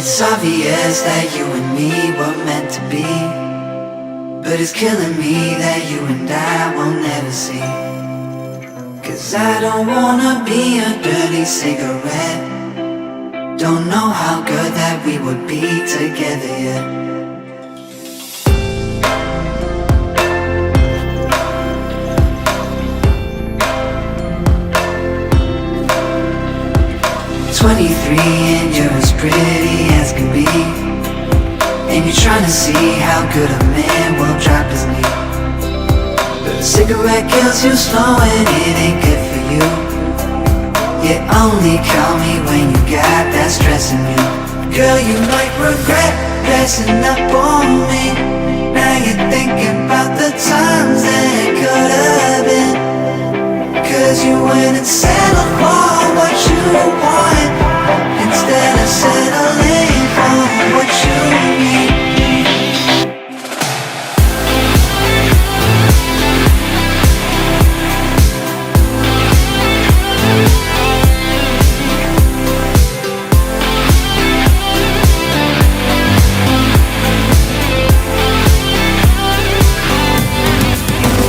It's obvious that you and me were meant to be, but it's killing me that you and I will never see. 'Cause I don't wanna be a dirty cigarette. Don't know how good that we would be together yet. And you're as pretty as can be, and you're trying to see how good a man will drop his knee. But a cigarette kills you slow and it ain't good for you. You only call me when you got that stress in you. Girl, you might regret dressing up on me. Now you're thinking about the times that it could have been. 'Cause you went and settled for what you want, instead of settling for what you need.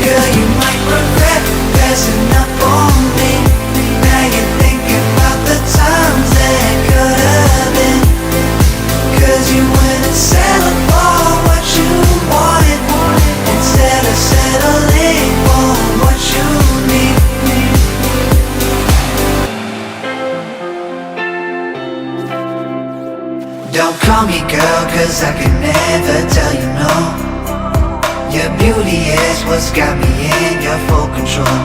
Girl, you might regret dressing up on me. Now you're thinking about the times that could have been. 'Cause you went and settled for what you wanted, instead of settling for what you need. Don't call me girl, 'cause I can never tell you no. Your beauty is what's got me in your full control.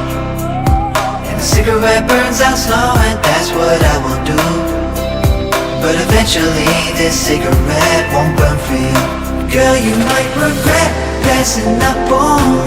And the cigarette burns out slow, and that's what I will do. But eventually this cigarette won't burn for you. Girl, you might regret passing up on